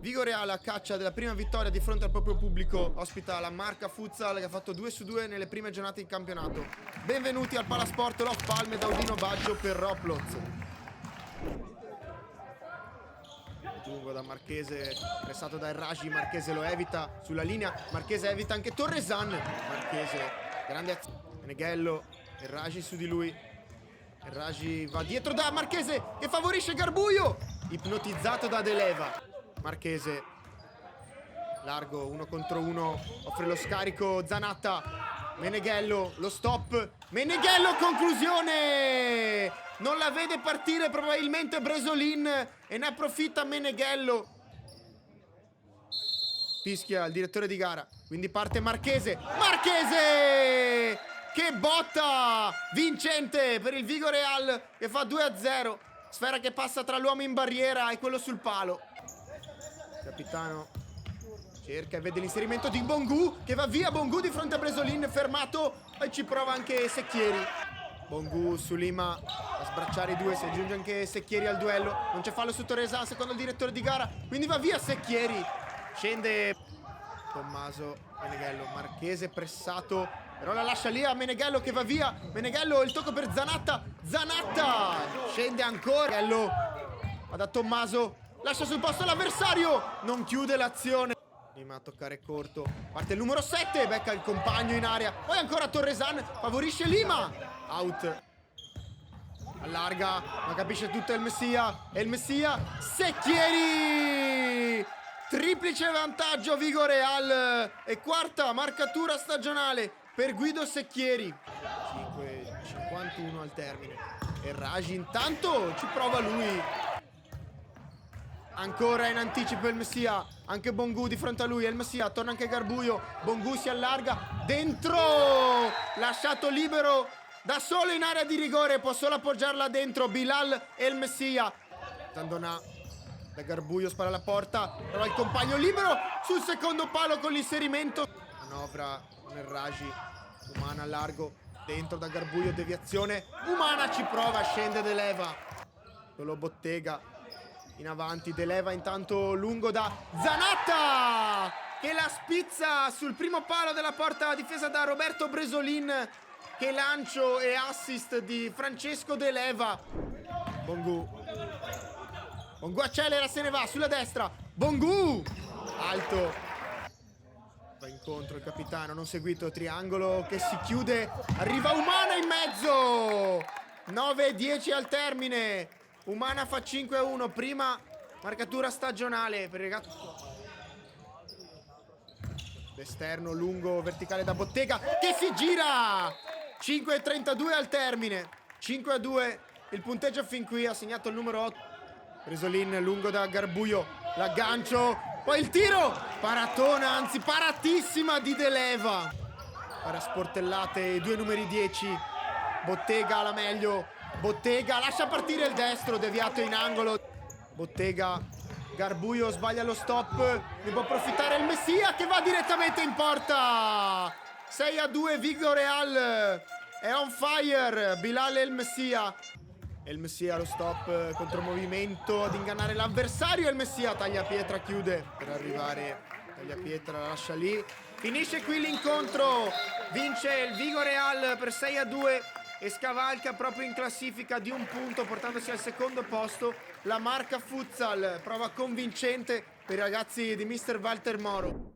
Vigo Real a caccia della prima vittoria di fronte al proprio pubblico, ospita la Marca Futsal che ha fatto 2 su 2 nelle prime giornate di campionato. Benvenuti al Palasport Love Palme da Udino Baggio per Roploz. Lungo da Marchese, pressato da Erragi, Marchese lo evita sulla linea, Marchese evita anche Torresan, Marchese, grande azione, Meneghello, Erragi su di lui, Erragi va dietro da Marchese che favorisce Garbuio, ipnotizzato da Deleva. Marchese largo, 1 contro 1, offre lo scarico Zanatta, Meneghello, lo stop, Meneghello, conclusione, non la vede partire probabilmente Bresolin e ne approfitta Meneghello. Fischia il direttore di gara, quindi parte Marchese, Marchese che botta vincente per il Vigo Real che fa 2-0, sfera che passa tra l'uomo in barriera e quello sul palo. Capitano cerca e vede l'inserimento di Bongu che va via, Bongu di fronte a Bresolin, fermato e ci prova anche Secchieri. Bongu su Lima a sbracciare i due, si aggiunge anche Secchieri al duello, non c'è fallo su Torresan secondo il direttore di gara, quindi va via Secchieri, scende Tommaso, Meneghello, Marchese pressato, però la lascia lì a Meneghello che va via, Meneghello il tocco per Zanatta, Zanatta scende ancora, Meneghello va da Tommaso, lascia sul posto l'avversario, non chiude l'azione. Prima a toccare corto, parte il numero 7, becca il compagno in area, poi ancora Torresan, favorisce Lima, out, allarga, ma capisce tutto il Messia, e il Messia, Secchieri, triplice vantaggio Vigo Real e quarta marcatura stagionale per Guido Secchieri. 5:51 al termine, Erragi intanto ci prova lui. Ancora in anticipo il Messia, anche Bongu di fronte a lui, il Messia, torna anche Garbuio, Bongu si allarga, dentro, lasciato libero, da solo in area di rigore, può solo appoggiarla dentro, Bilal e il Messia. Tandona, da Garbuio spara alla porta, però il compagno libero sul secondo palo con l'inserimento. Manovra con Erragi, Umana a largo, dentro da Garbuio, deviazione, Umana ci prova, scende Deleva, solo Bottega. In avanti, Deleva intanto lungo da Zanatta che la spizza sul primo palo della porta difesa da Roberto Bresolin. Che lancio e assist di Francesco Deleva. Bongu accelera, se ne va sulla destra, Bongu alto, va incontro il capitano, non seguito, triangolo che si chiude, arriva Umana in mezzo, 9-10 al termine. Umana fa 5-1, prima marcatura stagionale per il ragazzo. L'esterno lungo, verticale da Bottega che si gira. 5:32 al termine. 5-2 il punteggio fin qui, ha segnato il numero 8. Bresolin lungo da Garbuio, l'aggancio, poi il tiro. Paratona, anzi paratissima di Deleva. Ora sportellate i due numeri 10. Bottega alla meglio. Bottega lascia partire il destro, deviato in angolo. Bottega, Garbuio sbaglia lo stop, ne può approfittare il Messia che va direttamente in porta. 6-2 Vigo Real, è on fire Bilal e il Messia. E il Messia lo stop, contromovimento ad ingannare l'avversario, e il Messia taglia pietra, chiude per arrivare, taglia pietra, lascia lì. Finisce qui l'incontro, vince il Vigo Real per 6-2 e scavalca proprio in classifica di un punto, portandosi al secondo posto la Marca Futsal. Prova convincente per i ragazzi di Mister Walter Moro.